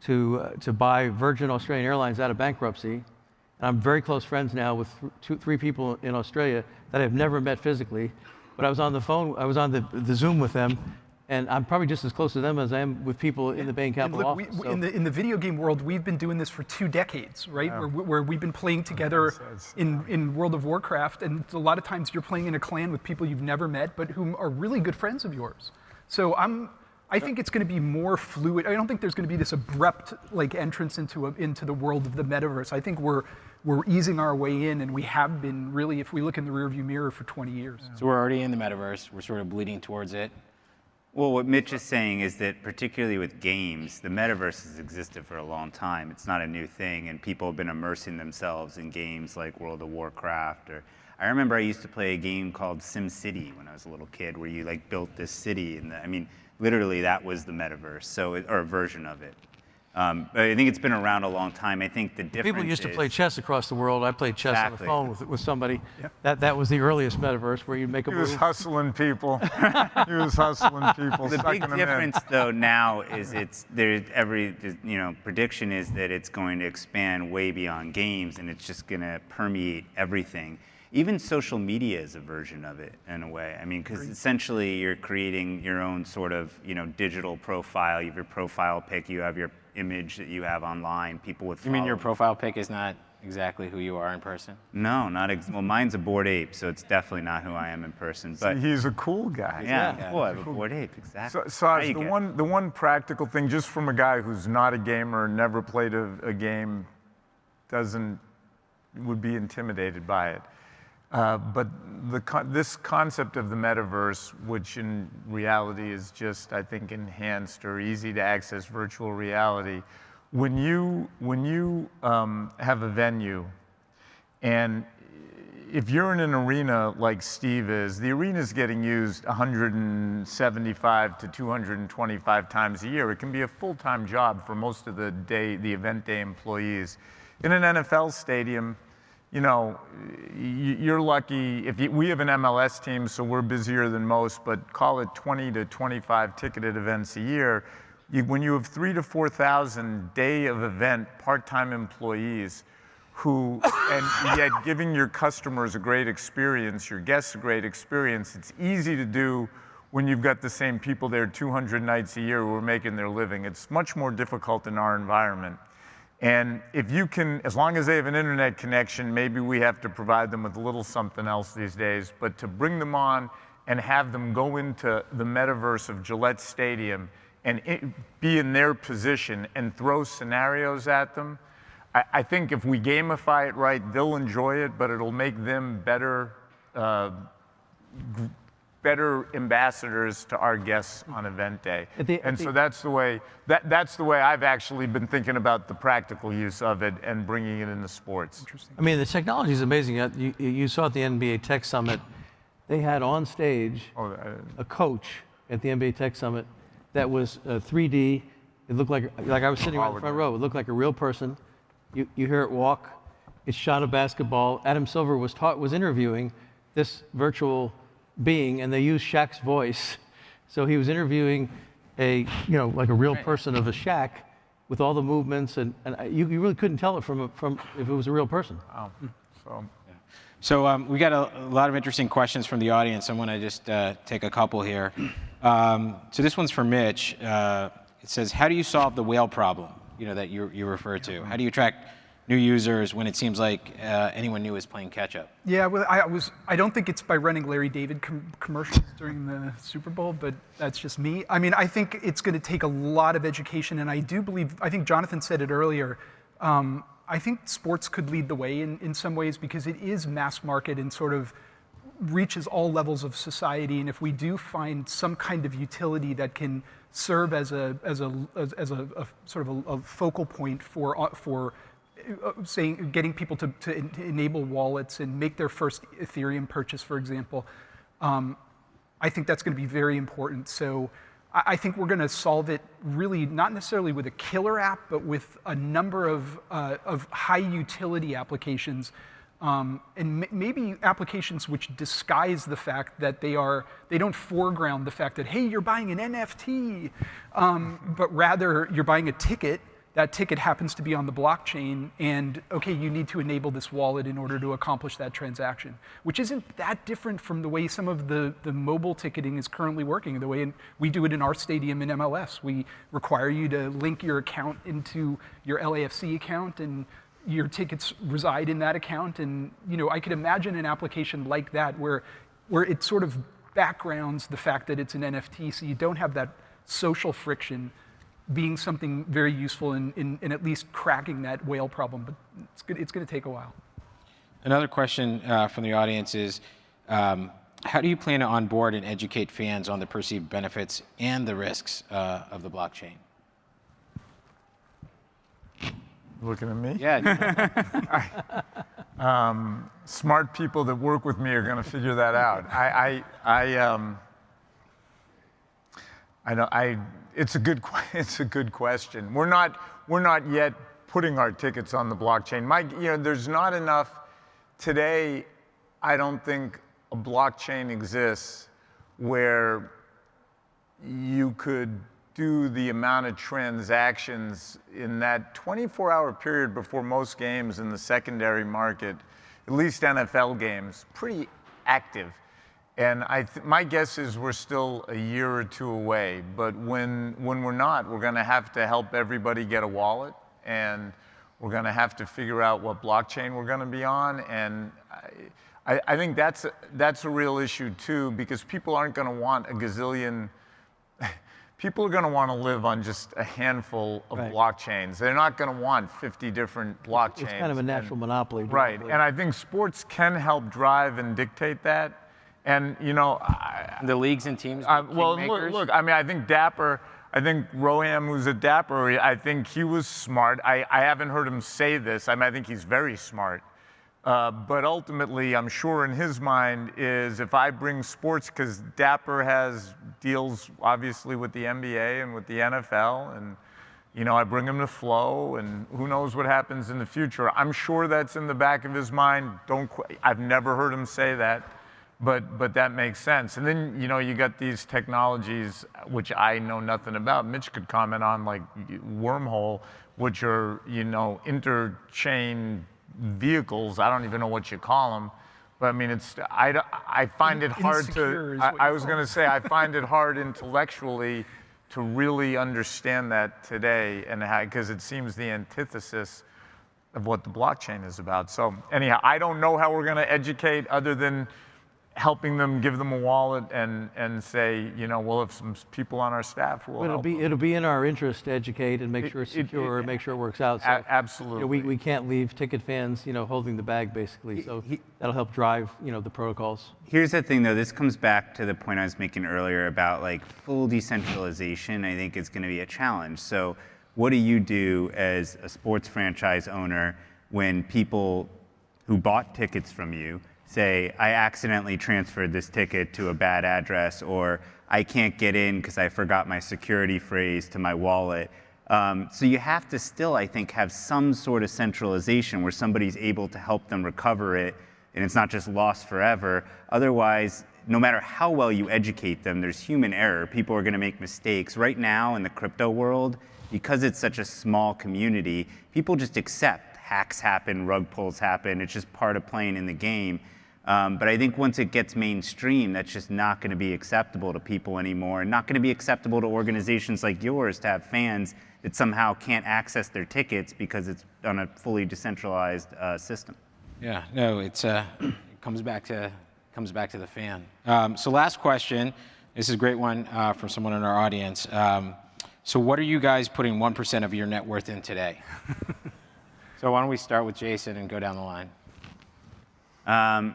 to buy Virgin Australian Airlines out of bankruptcy. And I'm very close friends now with 3 people in Australia that I've never met physically. But I was on the phone, I was on the Zoom with them. And I'm probably just as close to them as I am with people in the Bain Capital office. In the video game world, we've been doing this for 2 decades, right? Yeah. Where we've been playing together in World of Warcraft, and a lot of times you're playing in a clan with people you've never met, but whom are really good friends of yours. So I think it's going to be more fluid. I don't think there's going to be this abrupt entrance into the world of the metaverse. I think we're easing our way in, and we have been really, if we look in the rearview mirror, for 20 years. So we're already in the metaverse. We're sort of bleeding towards it. Well, what Mitch is saying is that particularly with games, the metaverse has existed for a long time. It's not a new thing, and people have been immersing themselves in games like World of Warcraft. Or I remember I used to play a game called SimCity when I was a little kid, where you built this city, and literally that was the metaverse, or a version of it. But I think it's been around a long time. I think the difference People used to play chess across the world. I played chess on the phone with somebody. Yeah. That was the earliest metaverse where you'd make a move. He was hustling people. The big difference, though, now is prediction is that it's going to expand way beyond games, and it's just going to permeate everything. Even social media is a version of it in a way. I mean, because essentially you're creating your own sort of digital profile. You have your profile pic. You have your image that you have online. People with You mean your profile pic is not exactly who you are in person? No, not well. Mine's a Bored Ape, so it's definitely not who I am in person. But He's a cool guy. yeah, cool. I have a Bored Ape, exactly. So, There Saj, you go. the one practical thing, just from a guy who's not a gamer, never played a game, would be intimidated by it. But this concept of the metaverse, which in reality is just, I think, enhanced or easy to access virtual reality, when you have a venue, and if you're in an arena like Steve is, the arena is getting used 175 to 225 times a year. It can be a full-time job for most of the event day employees. In an NFL stadium, you know, you're lucky. We have an MLS team, so we're busier than most, but call it 20 to 25 ticketed events a year. When you have 3,000 to 4,000 day of event part-time employees and yet giving your customers a great experience, your guests a great experience, it's easy to do when you've got the same people there 200 nights a year who are making their living. It's much more difficult in our environment. And if you can, as long as they have an internet connection, maybe we have to provide them with a little something else these days, but to bring them on and have them go into the metaverse of Gillette Stadium and be in their position and throw scenarios at them, I think if we gamify it right, they'll enjoy it, but it'll make them better ambassadors to our guests on event day. So that's the way I've actually been thinking about the practical use of it and bringing it into sports. Interesting. I mean, the technology is amazing. You saw at the NBA Tech Summit, they had on stage a coach at the NBA Tech Summit that was 3D. It looked like I was sitting right in the front row. It looked like a real person. You hear it walk. It shot a basketball. Adam Silver was interviewing this virtual being, and they used Shaq's voice. So he was interviewing like a real person of a Shaq with all the movements, and you really couldn't tell it from if it was a real person. So we got a lot of interesting questions from the audience. I want to just take a couple here. So this one's for Mitch. It says, how do you solve the whale problem, that you refer to? How do you attract new users when it seems like anyone new is playing catch up? Yeah, well, I don't think it's by running Larry David commercials during the Super Bowl, but that's just me. I mean, I think it's going to take a lot of education, and I think Jonathan said it earlier, I think sports could lead the way in some ways because it is mass market and sort of reaches all levels of society, and if we do find some kind of utility that can serve as a sort of a focal point for saying getting people to enable wallets and make their first Ethereum purchase, for example, I think that's going to be very important. So I think we're going to solve it really not necessarily with a killer app, but with a number of high utility applications, and maybe applications which disguise the fact that they don't foreground the fact that, hey, you're buying an NFT, but rather you're buying a ticket. That ticket happens to be on the blockchain, and okay, you need to enable this wallet in order to accomplish that transaction, which isn't that different from the way some of the mobile ticketing is currently working, the way we do it in our stadium in MLS. We require you to link your account into your LAFC account, and your tickets reside in that account. And I could imagine an application like that where it sort of backgrounds the fact that it's an NFT, so you don't have that social friction, being something very useful in at least cracking that whale problem, but it's going to take a while. Another question from the audience is, how do you plan to onboard and educate fans on the perceived benefits and the risks of the blockchain? Looking at me? Yeah. Smart people that work with me are going to figure that out. It's a good question. We're not yet putting our tickets on the blockchain. There's not enough today. I don't think a blockchain exists where you could do the amount of transactions in that 24-hour period before most games in the secondary market, at least NFL games, pretty active. And my guess is we're still a year or two away. But when we're not, we're going to have to help everybody get a wallet. And We're going to have to figure out what blockchain we're going to be on. And I think that's a real issue too, because people aren't going to want a gazillion. People are going to want to live on just a handful of blockchains. They're not going to want 50 different blockchains. It's kind of a natural monopoly. Right, and I think sports can help drive and dictate that. And you know, The leagues and teams. well, kingmakers? look. I mean, I think Dapper. I think Roham, who's at Dapper, I think he was smart. I haven't heard him say this. I mean, I think he's very smart. But ultimately, I'm sure in his mind is if I bring sports, because Dapper has deals obviously with the NBA and with the NFL, and you know, I bring him to Flow, and who knows what happens in the future. I'm sure that's in the back of his mind. I've never heard him say that, but that makes sense. And then, you know, you got these technologies, which I know nothing about. Mitch could comment on, like Wormhole, which are, you know, interchain vehicles. I don't even know what you call them. But I mean, I find it hard Insecure to, is what I you was call going to say, I find it hard intellectually to really understand that today, and because it seems the antithesis of what the blockchain is about. So anyhow, I don't know how we're going to educate other than helping them, give them a wallet, and say, you know, we'll have some people on our staff who will help them. It'll be in our interest to educate and make sure it's secure, make sure it works out. So, Absolutely. you know, we can't leave ticket fans, you know, holding the bag basically. So that'll help drive, you know, the protocols. Here's the thing, though. This comes back to the point I was making earlier about like full decentralization. I think is going to be a challenge. So, what do you do as a sports franchise owner when people who bought tickets from you say, I accidentally transferred this ticket to a bad address, or I can't get in because I forgot my security phrase to my wallet? So you have to still, I think, have some sort of centralization where somebody's able to help them recover it, and it's not just lost forever. Otherwise, no matter how well you educate them, there's human error. People are going to make mistakes. Right now in the crypto world, because it's such a small community, people just accept hacks happen, rug pulls happen. It's just part of playing in the game. But I think once it gets mainstream, that's just not going to be acceptable to people anymore, and not going to be acceptable to organizations like yours to have fans that somehow can't access their tickets because it's on a fully decentralized system. Yeah, no, it comes back to the fan. So last question. This is a great one from someone in our audience. So what are you guys putting 1% of your net worth in today? So why don't we start with Jason and go down the line?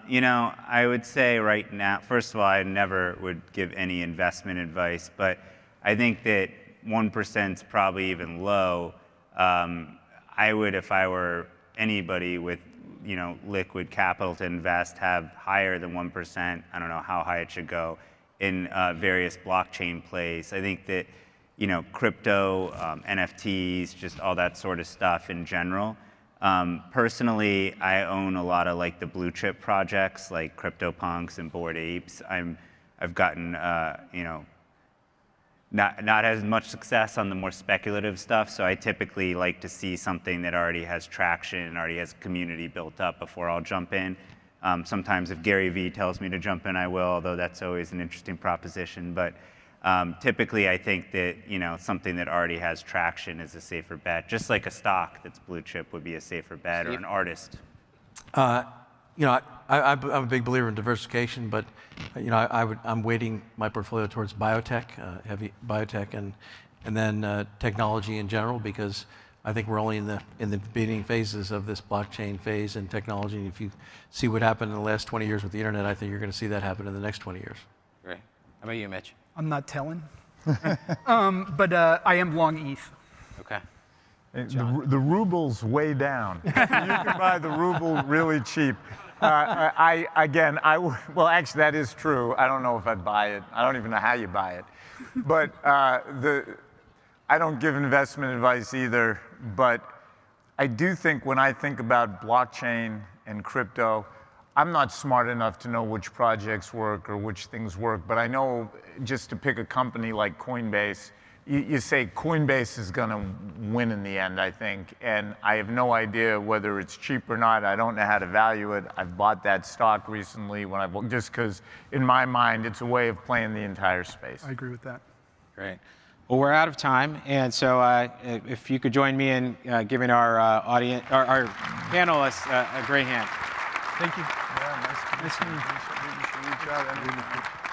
You know, I would say right now, first of all, I never would give any investment advice, but I think that 1% is probably even low. I would, if I were anybody with, you know, liquid capital to invest, have higher than 1%. I don't know how high it should go in various blockchain plays. I think that, you know, crypto, NFTs, just all that sort of stuff in general. Personally, I own a lot of like the blue chip projects like CryptoPunks and Bored Apes. I've gotten, you know, not as much success on the more speculative stuff, so I typically like to see something that already has traction and already has community built up before I'll jump in. Sometimes if Gary Vee tells me to jump in, I will, although that's always an interesting proposition. But typically, I think that, you know, something that already has traction is a safer bet. Just like a stock that's blue chip would be a safer bet, or an artist. You know, I'm a big believer in diversification, but you know, I'm weighting my portfolio towards biotech, heavy biotech, and then technology in general, because I think we're only in the beginning phases of this blockchain phase and technology. And if you see what happened in the last 20 years with the internet, I think you're going to see that happen in the next 20 years. Great. How about you, Mitch? I'm not telling. But I am long ETH. Okay. The ruble's way down. You can buy the ruble really cheap. Well, actually, that is true. I don't know if I'd buy it. I don't even know how you buy it. But I don't give investment advice either. But I do think when I think about blockchain and crypto, I'm not smart enough to know which projects work or which things work. But I know, just to pick a company like Coinbase, you say Coinbase is going to win in the end, I think. And I have no idea whether it's cheap or not. I don't know how to value it. I've bought that stock recently just because, in my mind, it's a way of playing the entire space. I agree with that. Great. Well, we're out of time, and so if you could join me in giving our audience, our panelists a great hand. Thank you. Yeah, nice to meet you. Nice to meet you. We should reach out anytime.